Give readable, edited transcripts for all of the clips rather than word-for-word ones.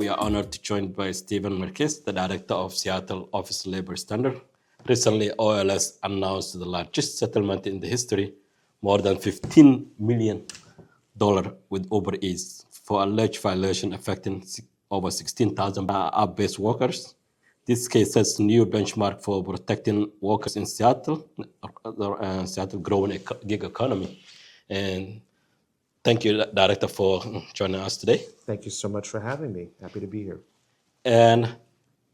we are honored to join by Stephen Marchese, the Director of Seattle Office Labor Standard. Recently, OLS announced the largest settlement in the history, more than $15 million with Uber Eats for alleged violation affecting over 16,000 app-based workers. This case sets a new benchmark for protecting workers in Seattle, Seattle growing gig economy. And thank you, Director, for joining us today. Thank you so much for having me. Happy to be here. And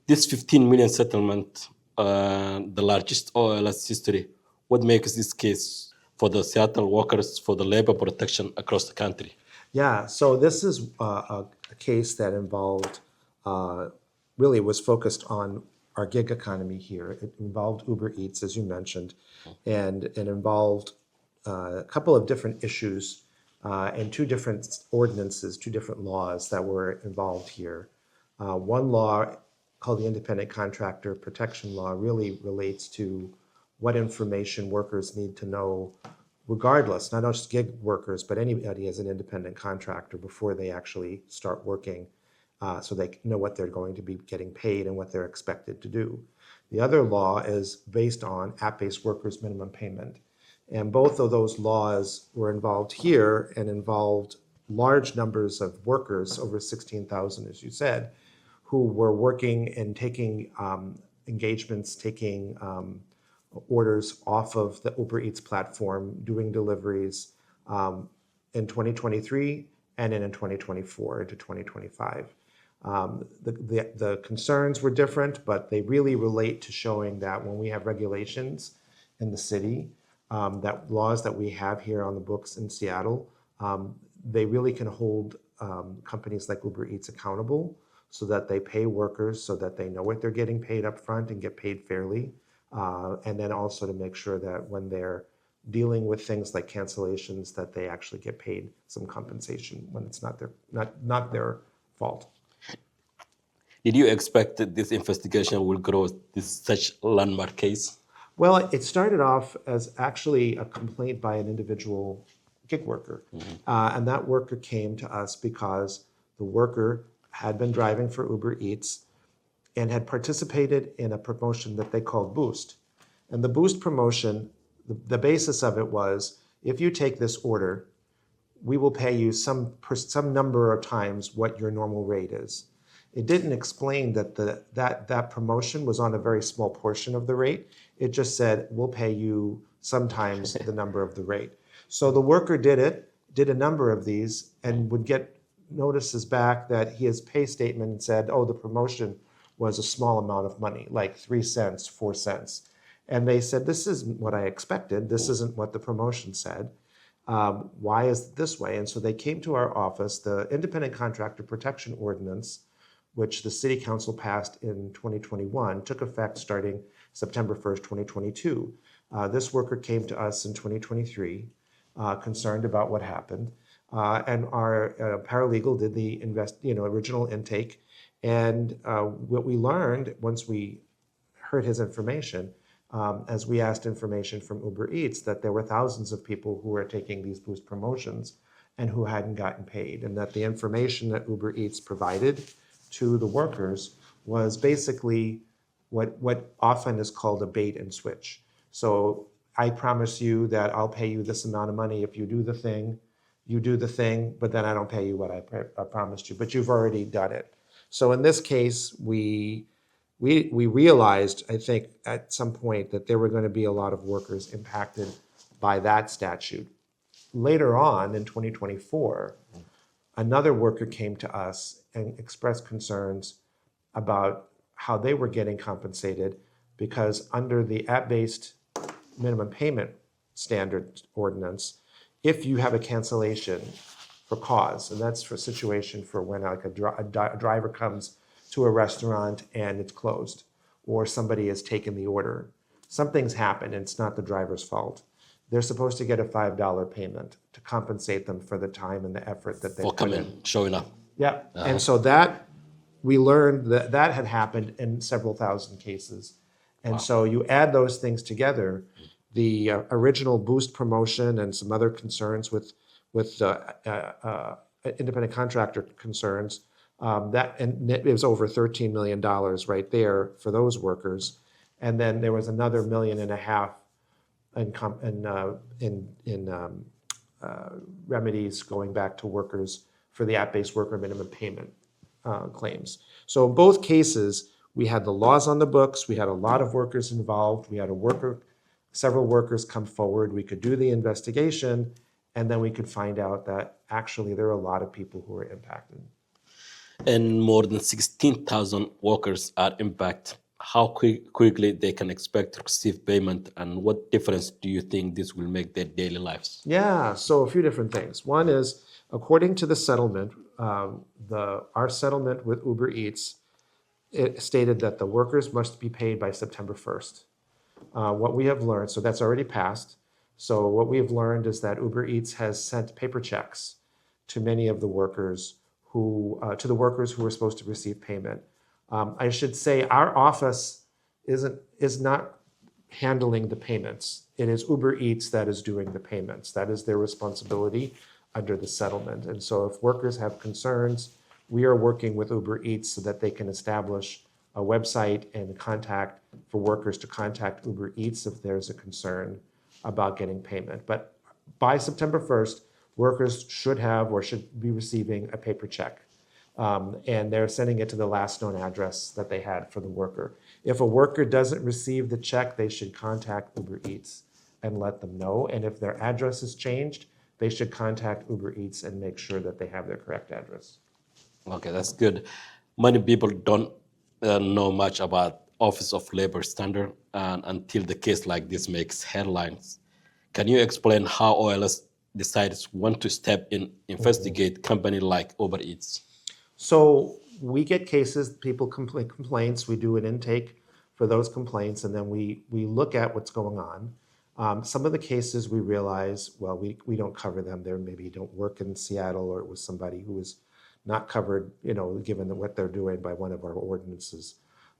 this 15 million settlement, the largest OLS history, what makes this case for the Seattle workers for the labor protection across the country? Yeah, so this is a case that involved, really was focused on our gig economy here. It involved Uber Eats, as you mentioned, and it involved a couple of different issues and two different ordinances, two different laws that were involved here. One law called the Independent Contractor Protection Law really relates to what information workers need to know regardless, not just gig workers, but anybody as an independent contractor before they actually start working, so they know what they're going to be getting paid and what they're expected to do. The other law is based on app-based workers minimum payment. And both of those laws were involved here and involved large numbers of workers, over 16,000, as you said, who were working and taking engagements, taking orders off of the Uber Eats platform, doing deliveries in 2023 and in 2024 into 2025. The concerns were different, but they really relate to showing that when we have regulations in the city, that laws that we have here on the books in Seattle, they really can hold companies like Uber Eats accountable so that they pay workers, so that they know what they're getting paid up front and get paid fairly. And then also to make sure that when they're dealing with things like cancellations, that they actually get paid some compensation when it's not their fault. Did you expect that this investigation will grow such landmark case? Well, it started off as actually a complaint by an individual gig worker. And that worker came to us because the worker had been driving for Uber Eats and had participated in a promotion that they called Boost. And the Boost promotion, the basis of it was, if you take this order, we will pay you some number of times what your normal rate is. It didn't explain that that promotion was on a very small portion of the rate. It just said, we'll pay you sometimes the number of the rate. So the worker did a number of these, and would get notices back that his pay statement said, oh, the promotion was a small amount of money, like 3 cents, 4 cents. And they said, this isn't what I expected. This isn't what the promotion said. Why is it this way? And so they came to our office. The Independent Contractor Protection Ordinance, which the City Council passed in 2021, took effect starting September 1st, 2022. This worker came to us in 2023, concerned about what happened. And our paralegal did the original intake. And what we learned once we heard his information, as we asked information from Uber Eats, that there were thousands of people who were taking these Boost promotions and who hadn't gotten paid, and that the information that Uber Eats provided to the workers was basically what often is called a bait and switch. So I promise you that I'll pay you this amount of money if you do the thing, but then I don't pay you what I promised you, but you've already done it. So in this case, we realized, I think, at some point that there were going to be a lot of workers impacted by that statute. Later on, in 2024, another worker came to us and expressed concerns about how they were getting compensated, because under the app-based minimum payment standard ordinance, if you have a cancellation for cause, and that's for a situation for when like a driver comes to a restaurant and it's closed, or somebody has taken the order, something's happened and it's not the driver's fault, they're supposed to get a $5 payment to compensate them for the time and the effort that they put in. Showing up. Yeah, and so that, we learned that that had happened in several thousand cases. And so you add those things together, the original Boost promotion and some other concerns with independent contractor concerns, And it was over $13 million right there for those workers. And then there was another $1.5 million in remedies going back to workers for the app-based worker minimum payment claims. So in both cases, we had the laws on the books, we had a lot of workers involved, we had several workers come forward, we could do the investigation, and then we could find out that actually there are a lot of people who are impacted. And more than 16,000 workers are impacted. How quickly they can expect to receive payment, and what difference do you think this will make their daily lives? Yeah, so a few different things. One is, according to the settlement, our settlement with Uber Eats, it stated that the workers must be paid by September 1st. What we have learned, so that's already passed. So what we have learned is that Uber Eats has sent paper checks to many of the workers who were supposed to receive payment. I should say our office is not handling the payments. It is Uber Eats that is doing the payments. That is their responsibility under the settlement. And so if workers have concerns, we are working with Uber Eats so that they can establish a website and contact for workers to contact Uber Eats if there's a concern about getting payment. But by September 1st, workers should have or should be receiving a paper check. And they're sending it to the last known address that they had for the worker. If a worker doesn't receive the check, they should contact Uber Eats and let them know. And if their address is changed, they should contact Uber Eats and make sure that they have their correct address. Okay, that's good. Many people don't know much about Office of Labor Standard until the case like this makes headlines. Can you explain how OLS decides when to step in, investigate company like Uber Eats? So we get cases, people complaints, we do an intake for those complaints, and then we look at what's going on. Some of the cases we realize, well, we don't cover them. They maybe don't work in Seattle, or it was somebody who was not covered, given what they're doing by one of our ordinances.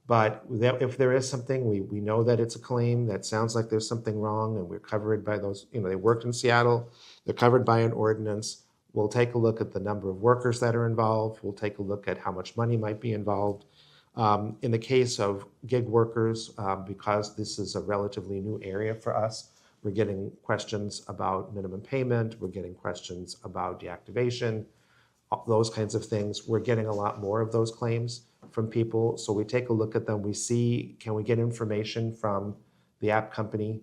But if there is something, we know that it's a claim that sounds like there's something wrong, and we're covered by those, they worked in Seattle, they're covered by an ordinance. We'll take a look at the number of workers that are involved. We'll take a look at how much money might be involved. In the case of gig workers, because this is a relatively new area for us, we're getting questions about minimum payment, we're getting questions about deactivation, those kinds of things. We're getting a lot more of those claims from people. So we take a look at them. We see, can we get information from the app company?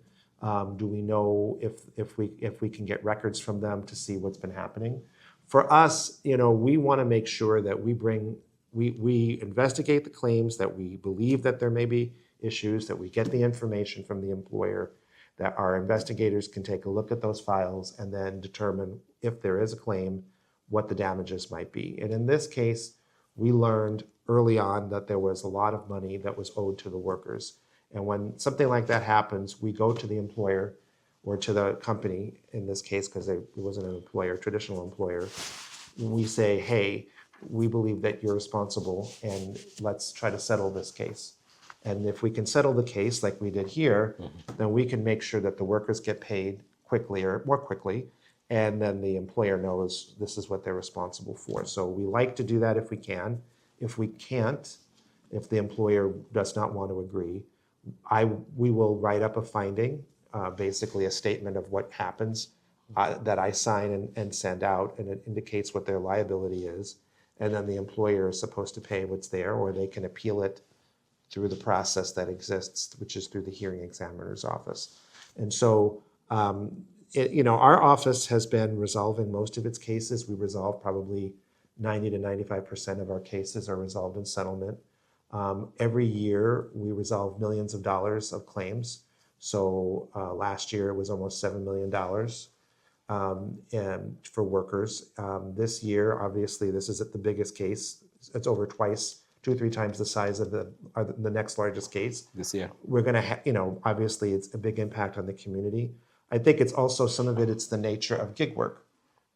Do we know if we can get records from them to see what's been happening? For us, we want to make sure that we investigate the claims, that we believe that there may be issues, that we get the information from the employer, that our investigators can take a look at those files and then determine if there is a claim, what the damages might be. And in this case, we learned early on that there was a lot of money that was owed to the workers. And when something like that happens, we go to the employer or to the company, in this case, because it wasn't an employer, traditional employer. We say, hey, we believe that you're responsible, and let's try to settle this case. And if we can settle the case like we did here, then we can make sure that the workers get paid quickly or more quickly, and then the employer knows this is what they're responsible for. So we like to do that if we can. If we can't, if the employer does not want to agree, we will write up a finding, basically a statement of what happens that I sign and send out, and it indicates what their liability is. And then the employer is supposed to pay what's there, or they can appeal it through the process that exists, which is through the hearing examiner's office. And so, our office has been resolving most of its cases. We resolve probably 90 to 95% of our cases are resolved in settlement. Every year, we resolve millions of dollars of claims. So last year, it was almost $7 million and for workers. This year, obviously, this is the biggest case. It's over 2-3 times the size of the next largest case. This year. We're going to, obviously, it's a big impact on the community. I think it's also some of it's the nature of gig work.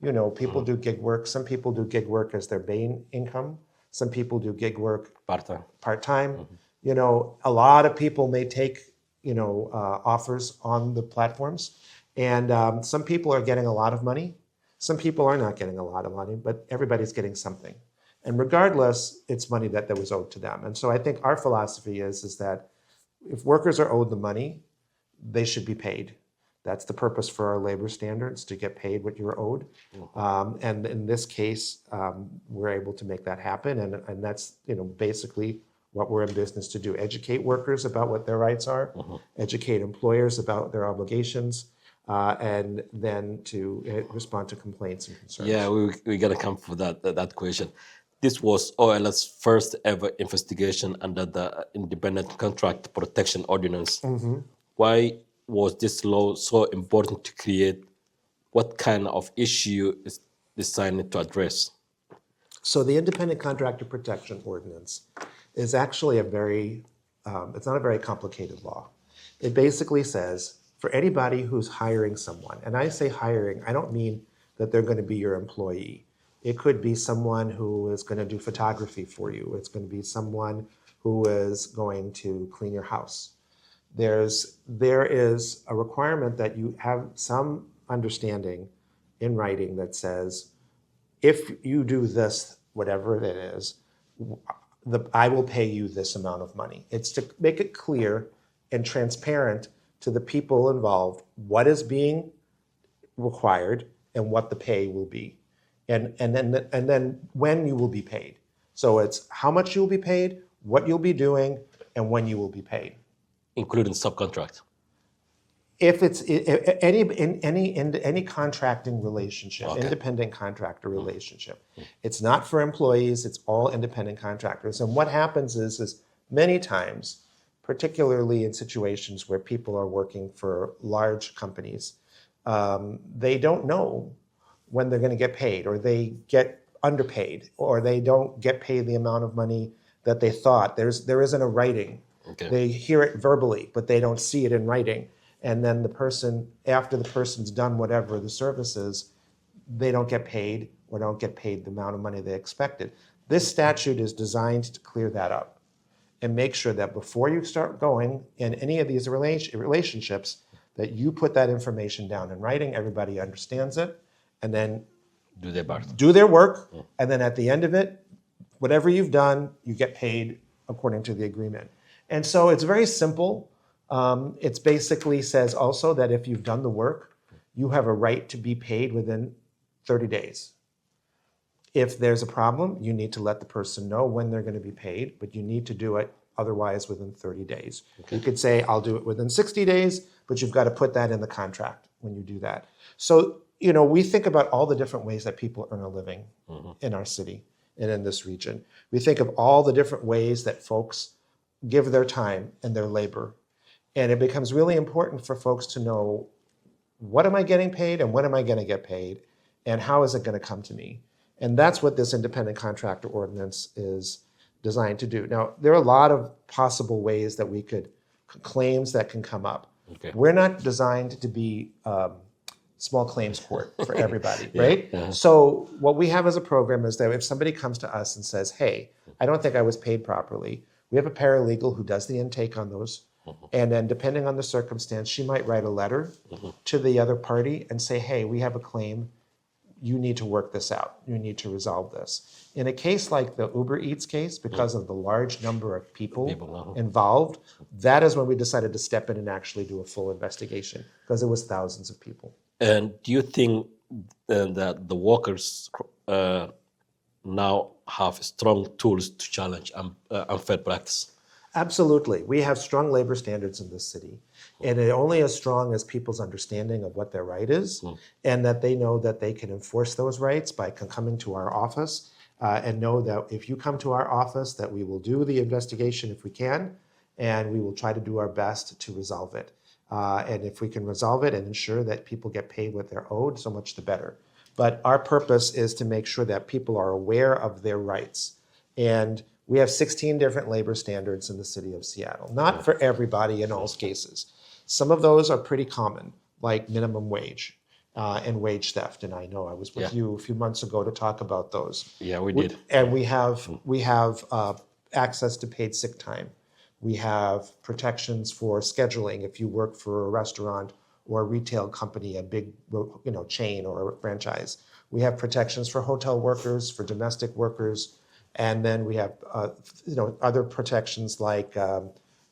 People do gig work. Some people do gig work as their main income. Some people do gig work part-time. A lot of people may take, offers on the platforms. And some people are getting a lot of money. Some people are not getting a lot of money, but everybody's getting something. And regardless, it's money that was owed to them. And so I think our philosophy is that if workers are owed the money, they should be paid. That's the purpose for our labor standards, to get paid what you're owed. And in this case, we're able to make that happen. And that's basically what we're in business to do: educate workers about what their rights are, educate employers about their obligations, and then to respond to complaints and concerns. Yeah, we gotta come for that question. This was OLS' first ever investigation under the Independent Contract Protection Ordinance. Why was this law so important to create? What kind of issue is designed to address? So the Independent Contractor Protection Ordinance is actually it's not a very complicated law. It basically says for anybody who's hiring someone, and I say hiring, I don't mean that they're going to be your employee. It could be someone who is going to do photography for you. It's going to be someone who is going to clean your house. There is a requirement that you have some understanding in writing that says, if you do this, whatever it is, I will pay you this amount of money. It's to make it clear and transparent to the people involved what is being required and what the pay will be, and then when you will be paid. So it's how much you will be paid, what you'll be doing, and when you will be paid, including subcontract. If it's any contracting relationship, independent contractor relationship, it's not for employees, it's all independent contractors. And what happens is many times, particularly in situations where people are working for large companies, they don't know when they're going to get paid, or they get underpaid, or they don't get paid the amount of money that they thought. There isn't a writing. They hear it verbally, but they don't see it in writing. And then the person, after the person's done whatever the service is, they don't get paid, or don't get paid the amount of money they expected. This statute is designed to clear that up and make sure that before you start going in any of these relationships, that you put that information down in writing, everybody understands it, and then do their work, and then at the end of it, whatever you've done, you get paid according to the agreement. And so it's very simple. It basically says also that if you've done the work, you have a right to be paid within 30 days. If there's a problem, you need to let the person know when they're going to be paid, but you need to do it otherwise within 30 days. You could say, I'll do it within 60 days, but you've got to put that in the contract when you do that. So, we think about all the different ways that people earn a living in our city and in this region. We think of all the different ways that folks give their time and their labor. And it becomes really important for folks to know, what am I getting paid and when am I going to get paid and how is it going to come to me? And that's what this independent contractor ordinance is designed to do. Now, there are a lot of possible ways that claims that can come up. We're not designed to be small claims court for everybody, right? So what we have as a program is that if somebody comes to us and says, hey, I don't think I was paid properly, we have a paralegal who does the intake on those. And then depending on the circumstance, she might write a letter to the other party and say, hey, we have a claim. You need to work this out. You need to resolve this. In a case like the Uber Eats case, because of the large number of people involved, that is when we decided to step in and actually do a full investigation, because it was thousands of people. And do you think that the workers now have strong tools to challenge unfair practice? Absolutely. We have strong labor standards in this city, and they're only as strong as people's understanding of what their right is, and that they know that they can enforce those rights by coming to our office, and know that if you come to our office, that we will do the investigation if we can, and we will try to do our best to resolve it. And if we can resolve it and ensure that people get paid what they're owed, so much the better. But our purpose is to make sure that people are aware of their rights. And we have 16 different labor standards in the city of Seattle, not for everybody in all cases. Some of those are pretty common, like minimum wage and wage theft. And I know I was with you a few months ago to talk about those. Yeah, we did. And we have access to paid sick time. We have protections for scheduling if you work for a restaurant or a retail company, a big chain or a franchise. We have protections for hotel workers, for domestic workers. And then we have other protections like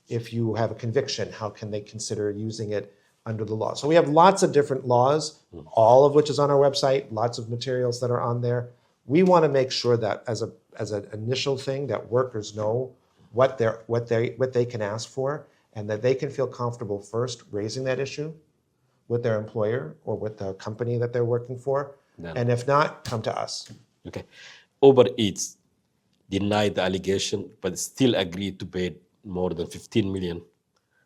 if you have a conviction, how can they consider using it under the law? So we have lots of different laws, all of which is on our website, lots of materials that are on there. We want to make sure that as an initial thing that workers know what they can ask for, and that they can feel comfortable first raising that issue with their employer or with the company that they're working for. And if not, come to us. Okay. Uber Eats denied the allegation, but still agreed to pay more than 15 million.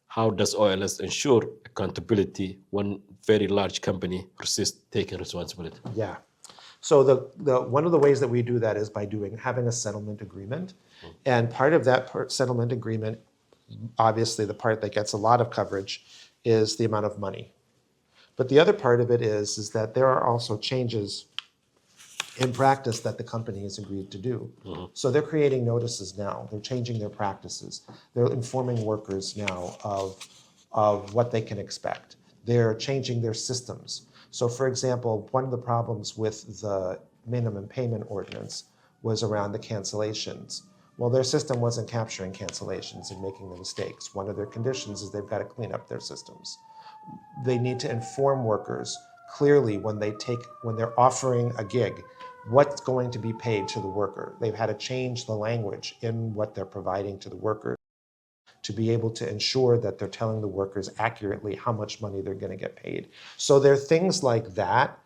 How does OLS ensure accountability when very large company persists taking responsibility? Yeah. So the one of the ways that we do that is by having a settlement agreement. And part of that settlement agreement, obviously the part that gets a lot of coverage, is the amount of money. But the other part of it is that there are also changes in practice that the company has agreed to do. So they're creating notices now. They're changing their practices. They're informing workers now of what they can expect. They're changing their systems. So for example, one of the problems with the minimum payment ordinance was around the cancellations. Well, their system wasn't capturing cancellations and making the mistakes. One of their conditions is they've got to clean up their systems. They need to inform workers clearly when they're offering a gig, what's going to be paid to the worker. They've had to change the language in what they're providing to the workers to be able to ensure that they're telling the workers accurately how much money they're going to get paid. So there are things like that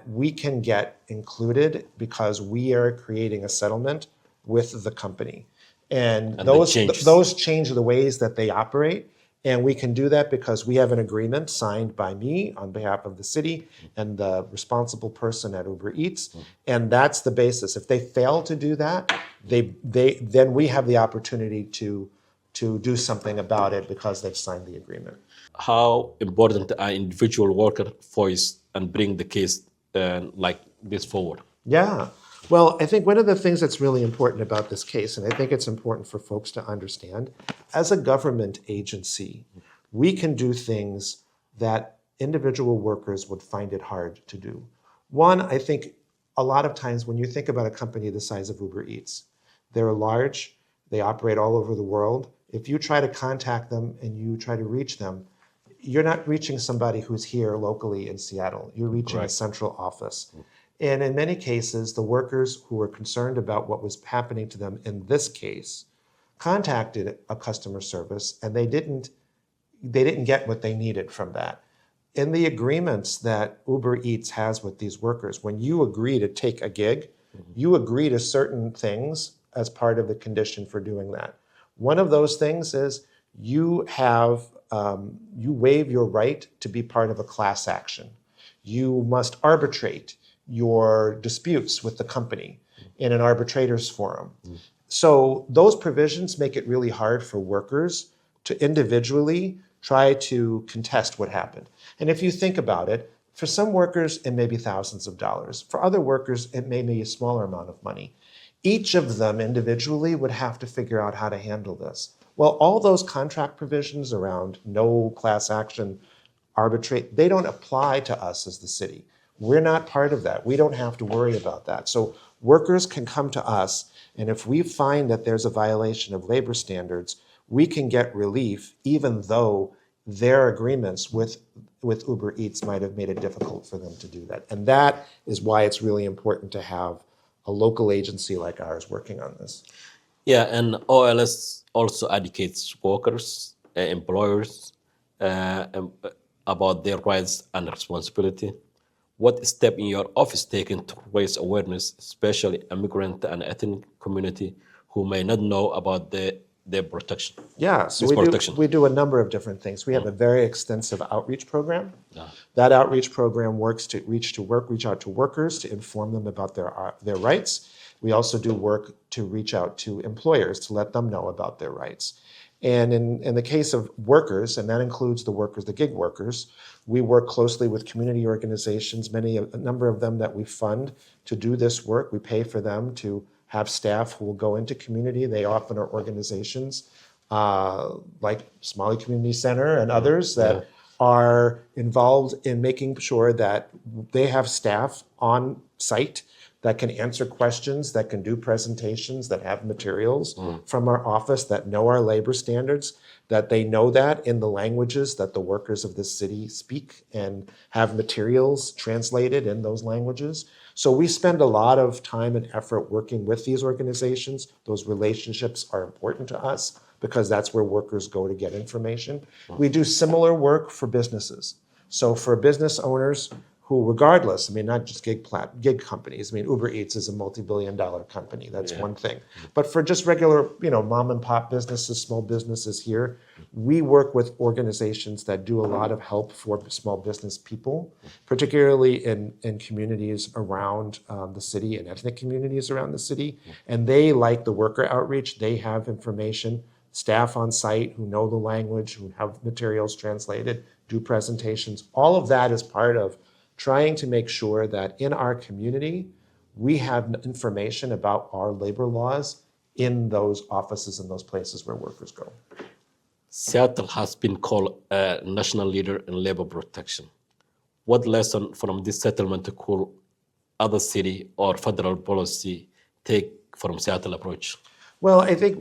we can get included because we are creating a settlement with the company. And those change the ways that they operate. And we can do that because we have an agreement signed by me on behalf of the city and the responsible person at Uber Eats. And that's the basis. If they fail to do that, then we have the opportunity to do something about it because they've signed the agreement. How important are individual worker voice and bring the case like this forward? Yeah. Well, I think one of the things that's really important about this case, and I think it's important for folks to understand, as a government agency, we can do things that individual workers would find it hard to do. One, I think a lot of times when you think about a company the size of Uber Eats, they're large, they operate all over the world. If you try to contact them and you try to reach them, you're not reaching somebody who's here locally in Seattle. You're reaching a central office. And in many cases, the workers who were concerned about what was happening to them in this case contacted a customer service, and they didn't get what they needed from that. In the agreements that Uber Eats has with these workers, when you agree to take a gig, you agree to certain things as part of the condition for doing that. One of those things is you waive your right to be part of a class action. You must arbitrate your disputes with the company in an arbitrator's forum. So those provisions make it really hard for workers to individually try to contest what happened. And if you think about it, for some workers, it may be thousands of dollars. For other workers, it may be a smaller amount of money. Each of them individually would have to figure out how to handle this. Well, all those contract provisions around no class action, arbitrate, they don't apply to us as the city. We're not part of that. We don't have to worry about that. So workers can come to us, and if we find that there's a violation of labor standards, we can get relief even though their agreements with Uber Eats might have made it difficult for them to do that. And that is why it's really important to have a local agency like ours working on this. Yeah, and OLS also educates workers, employers about their rights and responsibility. What step in your office taken to raise awareness, especially immigrant and ethnic community who may not know about their protection? Yeah, so we do a number of different things. We have a very extensive outreach program. That outreach program works to reach out to workers to inform them about their rights. We also do work to reach out to employers to let them know about their rights. And in the case of workers, and that includes the workers, the gig workers, we work closely with community organizations, a number of them that we fund to do this work. We pay for them to have staff who will go into community. They often are organizations like Somali Community Center and others that are involved in making sure that they have staff on site that can answer questions, that can do presentations, that have materials from our office, that know our labor standards, that they know that in the languages that the workers of this city speak and have materials translated in those languages. So we spend a lot of time and effort working with these organizations. Those relationships are important to us because that's where workers go to get information. We do similar work for businesses. So for business owners who, regardless, I mean, not just gig companies. I mean, Uber Eats is a multi-billion-dollar company. That's one thing. But for just regular, mom and pop businesses, small businesses here, we work with organizations that do a lot of help for small business people, particularly in communities around the city and ethnic communities around the city. And they, like the worker outreach, they have information, staff on site who know the language, who have materials translated, do presentations. All of that is part of trying to make sure that in our community, we have information about our labor laws in those offices and those places where workers go. Seattle has been called a national leader in labor protection. What lesson from this settlement could other city or federal policy take from Seattle approach? Well, I think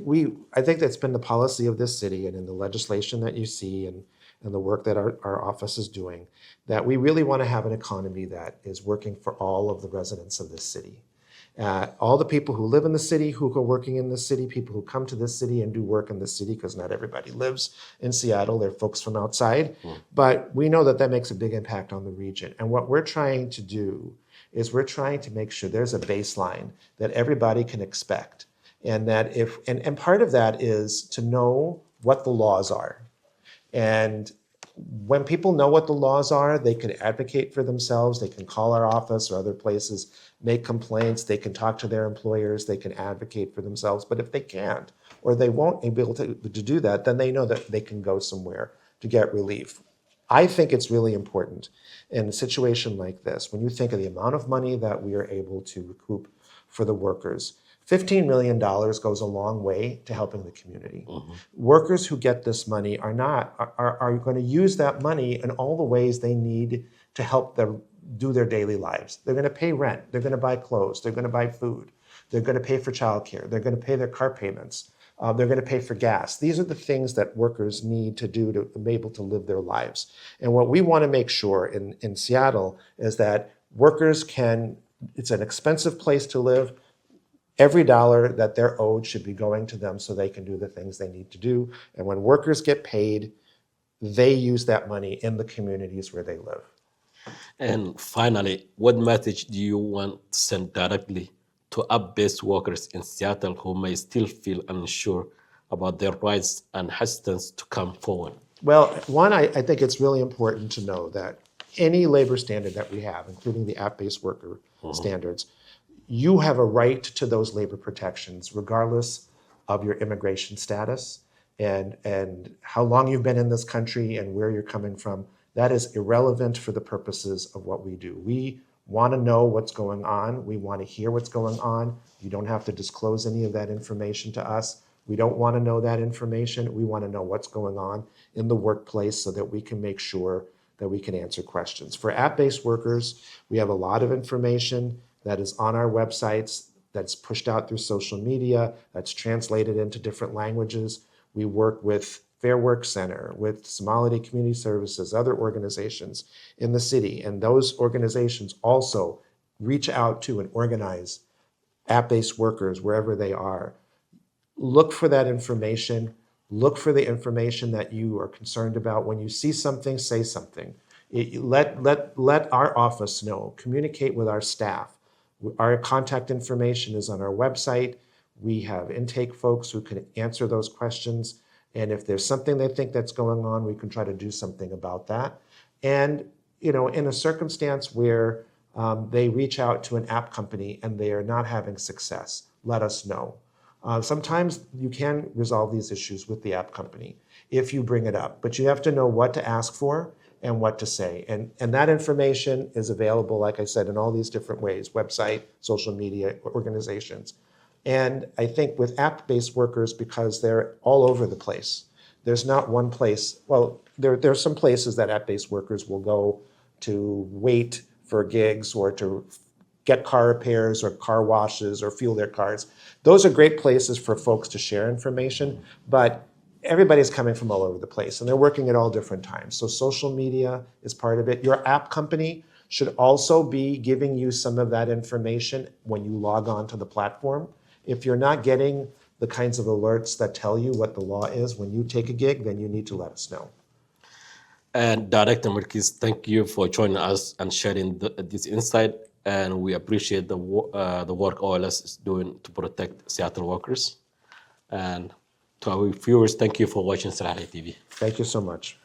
that's been the policy of this city and in the legislation that you see and the work that our office is doing, that we really want to have an economy that is working for all of the residents of this city. All the people who live in the city, who are working in the city, people who come to this city and do work in the city, because not everybody lives in Seattle, they're folks from outside. But we know that that makes a big impact on the region. And what we're trying to do is we're trying to make sure there's a baseline that everybody can expect. And that and part of that is to know what the laws are. And when people know what the laws are, they can advocate for themselves. They can call our office or other places, make complaints. They can talk to their employers. They can advocate for themselves. But if they can't, or they won't be able to do that, then they know that they can go somewhere to get relief. I think it's really important in a situation like this, when you think of the amount of money that we are able to recoup for the workers, $15 million goes a long way to helping the community. Workers who get this money are going to use that money in all the ways they need to help them do their daily lives. They're going to pay rent. They're going to buy clothes. They're going to buy food. They're going to pay for childcare. They're going to pay their car payments. They're going to pay for gas. These are the things that workers need to do to be able to live their lives. And what we want to make sure in Seattle is that workers it's an expensive place to live. Every dollar that they're owed should be going to them so they can do the things they need to do. And when workers get paid, they use that money in the communities where they live. And finally, what message do you want to send directly to app-based workers in Seattle who may still feel unsure about their rights and hesitance to come forward? Well, one, I think it's really important to know that any labor standard that we have, including the app-based worker standards, you have a right to those labor protections regardless of your immigration status and how long you've been in this country and where you're coming from. That is irrelevant for the purposes of what we do. We want to know what's going on. We want to hear what's going on. You don't have to disclose any of that information to us. We don't want to know that information. We want to know what's going on in the workplace so that we can make sure that we can answer questions. For app-based workers, we have a lot of information that is on our websites, that's pushed out through social media, that's translated into different languages. We work with Fair Work Center, with Somali-American Community Services, other organizations in the city. And those organizations also reach out to and organize app-based workers wherever they are. Look for that information. Look for the information that you are concerned about. When you see something, say something. Let our office know. Communicate with our staff. Our contact information is on our website. We have intake folks who can answer those questions. And if there's something they think that's going on, we can try to do something about that. And, in a circumstance where they reach out to an app company and they are not having success, let us know. Sometimes you can resolve these issues with the app company if you bring it up, but you have to know what to ask for and what to say. And that information is available, like I said, in all these different ways, website, social media, organizations. And I think with app-based workers, because they're all over the place, there's not one place. Well, there are some places that app-based workers will go to wait for gigs or to get car repairs or car washes or fuel their cars. Those are great places for folks to share information, but everybody's coming from all over the place and they're working at all different times. So social media is part of it. Your app company should also be giving you some of that information when you log on to the platform. If you're not getting the kinds of alerts that tell you what the law is when you take a gig, then you need to let us know. And Director Marchese, thank you for joining us and sharing this insight. And we appreciate the work OLS is doing to protect Seattle workers. And to our viewers, thank you for watching Salaxley TV. Thank you so much.